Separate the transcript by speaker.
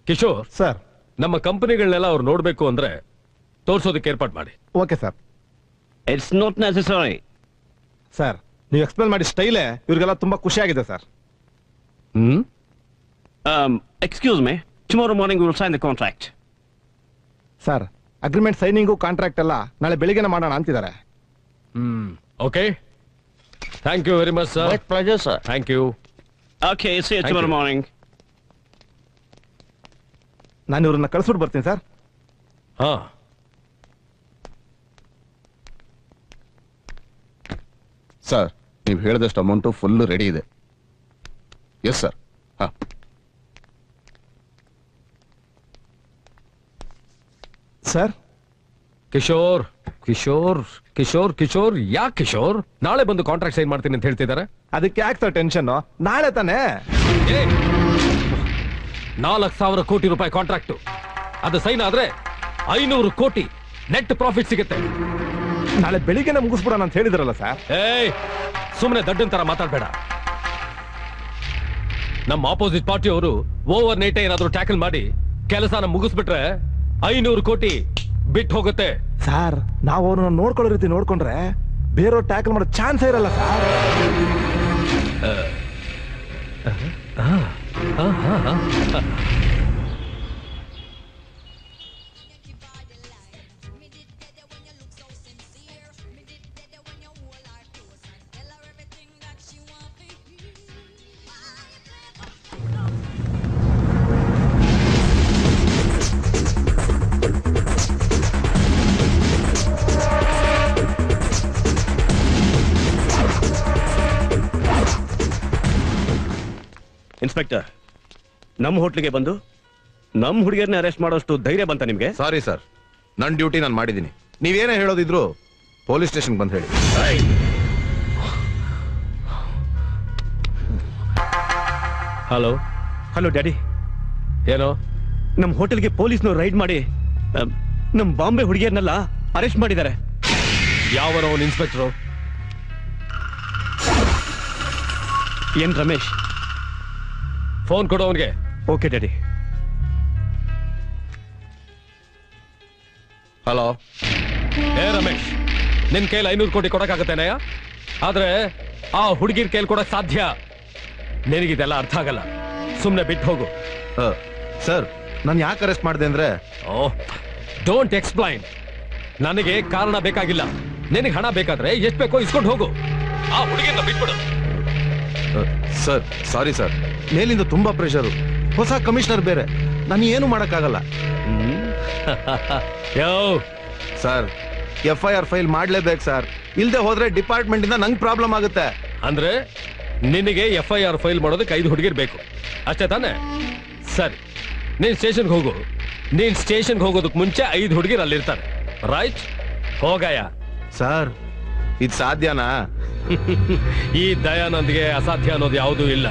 Speaker 1: Kishore
Speaker 2: sir,
Speaker 1: ನಮ್ಮ ಕಂಪನಿಗಳನ್ನೆಲ್ಲ ಅವ್ರು ನೋಡ್ಬೇಕು ಅಂದ್ರೆ ತೋರ್ಸೋದಕ್ಕೆ ಏರ್ಪಾಟ್ ಮಾಡಿ.
Speaker 2: Okay sir.
Speaker 3: It's not necessary.
Speaker 2: Sir, ನೀವು ಎಕ್ಸ್ಪ್ಲೇನ್ ಮಾಡಿ ಸ್ಟೈಲೇ ಇವ್ರಿಗೆಲ್ಲ ತುಂಬಾ ಖುಷಿಯಾಗಿದೆ sir.
Speaker 3: Excuse me, tomorrow morning will sign the contract.
Speaker 2: Sir, agreement signing contract ಎಲ್ಲ ನಾಳೆ ಬೆಳಿಗ್ಗೆನ ಮಾಡೋಣ ಅಂತಿದ್ದಾರೆ.
Speaker 1: Okay, thank you very much sir.
Speaker 3: With pleasure sir.
Speaker 1: Thank you.
Speaker 3: Okay, see you tomorrow morning.
Speaker 2: ನಾನು ಇವ್ರನ್ನ ಕಳಿಸ್ಬಿಟ್ಟು ಬರ್ತೀನಿ ಸರ್.
Speaker 1: ಹಾ,
Speaker 4: ಸರ್, ನೀವು ಹೇಳಿದಷ್ಟು ಅಮೌಂಟು ಫುಲ್ ರೆಡಿ ಇದೆ. Yes sir. ಹಾ,
Speaker 2: ಸರ್.
Speaker 1: ಕಿಶೋರ್ ಕಿಶೋರ್ ಕಿಶೋರ್ ಕಿಶೋರ್, ಯಾಕೆ ಕಿಶೋರ್? ನಾಳೆ ಬಂದು ಕಾಂಟ್ರಾಕ್ಟ್ ಸೈನ್ ಮಾಡ್ತೀನಿ ಅಂತ ಹೇಳ್ತಿದ್ದಾರೆ.
Speaker 2: ಅದಕ್ಕೆ ಯಾಕೆ ಸರ್ ಟೆನ್ಷನ್? ನಾಳೆ ತಾನೇ
Speaker 1: 4,000 ಕೋಟಿ ರೂಪಾಯಿ ಕಾಂಟ್ರಾಕ್ಟ್. ಅದು ಸೈನ್ ಆದ್ರೆ 500 ಕೋಟಿ ನೆಟ್ ಪ್ರಾಫಿಟ್ ಸಿಗುತ್ತೆ.
Speaker 2: ನಾಳೆ ಬೆಳಿಗ್ಗೆನೆ ಮುಗಿಸ್ಬಿಡೋಣ ಅಂತ ಹೇಳಿದ್ರಲ್ಲ ಸರ್.
Speaker 1: ಸುಮ್ಮನೆ ದಡ್ಡನ್ ತರ ಮಾತಾಡ್ಬೇಡ. ನಮ್ಮ ಆಪೋಸಿಟ್ ಪಾರ್ಟಿ ಅವರು ಓವರ್ ನೈಟ್ ಏನಾದ್ರೂ ಟ್ಯಾಕಲ್ ಮಾಡಿ ಕೆಲಸನ ಮುಗಿಸ್ಬಿಟ್ರೆ 500 ಕೋಟಿ ಬಿಟ್ಟು ಹೋಗುತ್ತೆ.
Speaker 2: ಸರ್, ನಾವು ಅವ್ರನ್ನ ನೋಡ್ಕೊಳ್ಳೋ ರೀತಿ ನೋಡ್ಕೊಂಡ್ರೆ ಬೇರೆಯವ್ರು ಟ್ಯಾಕಲ್ ಮಾಡೋ ಚಾನ್ಸ್ ಇರಲ್ಲ ಸರ್.
Speaker 3: ಇನ್ಸ್ಪೆಕ್ಟರ್, ನಮ್ಮ ಹೋಟ್ಲಿಗೆ ಬಂದು ನಮ್ಮ ಹುಡುಗಿಯರನ್ನ ಅರೆಸ್ಟ್ ಮಾಡೋಷ್ಟು ಧೈರ್ಯ ಬಂತ ನಿಮ್ಗೆ?
Speaker 4: ಸಾರಿ ಸರ್, ನನ್ನ ಡ್ಯೂಟಿ ನಾನು ಮಾಡಿದ್ದೀನಿ. ನೀವೇನೇ ಹೇಳೋದಿದ್ರು ಪೊಲೀಸ್ ಸ್ಟೇಷನ್ ಬಂದು ಹೇಳಿ.
Speaker 1: ಹಲೋ
Speaker 3: ಹಲೋ ಡ್ಯಾಡಿ,
Speaker 1: ಏನೋ
Speaker 3: ನಮ್ಮ ಹೋಟೆಲ್ಗೆ ಪೊಲೀಸ್ನವ್ರು ರೈಡ್ ಮಾಡಿ ನಮ್ಮ ಬಾಂಬೆ ಹುಡುಗಿಯರನ್ನೆಲ್ಲ ಅರೆಸ್ಟ್ ಮಾಡಿದ್ದಾರೆ.
Speaker 1: ಯಾವನೋ ಅವನು ಇನ್ಸ್ಪೆಕ್ಟ್ರು?
Speaker 3: ಏನ್ ರಮೇಶ್?
Speaker 1: ಫೋನ್ ಕೊಡು ಅವನಿಗೆ.
Speaker 3: Okay daddy.
Speaker 4: ಹಲೋ.
Speaker 1: ರಮೇಶ್, ನಿನ್ ಕೈಲಿ 500 ಕೋಟಿ ಕೊಡಕ್ಕಾಗತ್ತೇನಯ್ಯ? ಆದ್ರೆ ಆ ಹುಡುಗಿರ್ ಕೈಲಿ ಕೊಡಕ್ ಸಾಧ್ಯ? ನಿನಗಿದೆಲ್ಲ ಅರ್ಥ ಆಗಲ್ಲ. ಸುಮ್ನೆ ಬಿಟ್ಟು ಹೋಗು.
Speaker 4: ಸರ್, ನಾನು ಯಾಕೆ ಅರೆಸ್ಟ್ ಮಾಡಿದೆ ಅಂದ್ರೆ...
Speaker 1: ಡೋಂಟ್ ಎಕ್ಸ್ಪ್ಲೈನ್. ನನಗೆ ಕಾರಣ ಬೇಕಾಗಿಲ್ಲ. ನಿನಗೆ ಹಣ ಬೇಕಾದ್ರೆ ಎಷ್ಟು ಬೇಕೋ ಇಸ್ಕೊಂಡು ಹೋಗು. ಆ ಹುಡುಗಿನ ಬಿಟ್ಬಿಡು.
Speaker 4: ಸರ್, ಸಾರಿ ಸರ್, ಮೇಲಿಂದ ತುಂಬಾ ಪ್ರೆಷರು. ಹೊಸ ಕಮಿಷನರ್ ಬೇರೆ, ನಾನು ಏನು ಮಾಡಕ್ಕಾಗಲ್ಲ. ಸರ್, FIR ಫೈಲ್ ಮಾಡ್ಲೇಬೇಕು ಸರ್. ಇಲ್ದೆ ಹೋದ್ರೆ ಡಿಪಾರ್ಟ್ಮೆಂಟ್ ಇಂದ ನಂಗೆ ಪ್ರಾಬ್ಲಮ್ ಆಗುತ್ತೆ.
Speaker 1: ಅಂದ್ರೆ ನಿನಗೆ FIR ಫೈಲ್ ಮಾಡೋದಕ್ಕೆ 5 ಹುಡುಗಿರ್ ಬೇಕು ಅಷ್ಟೇ ತಾನೆ? ಸರಿ, ನೀನ್ ಸ್ಟೇಷನ್ಗೆ ಹೋಗು. ನೀನ್ ಸ್ಟೇಷನ್ಗೆ ಹೋಗೋದಕ್ಕೆ ಮುಂಚೆ 5 ಹುಡುಗಿರ್ ಅಲ್ಲಿರ್ತಾರೆ. ರೈಟ್? ಹೋಗಯ್ಯ.
Speaker 4: ಸರ್, ಇದು ಸಾಧ್ಯನಾ?
Speaker 1: ಈ ದಯಾನಂದ್ಗೆ ಅಸಾಧ್ಯ ಅನ್ನೋದು ಯಾವುದೂ ಇಲ್ಲ.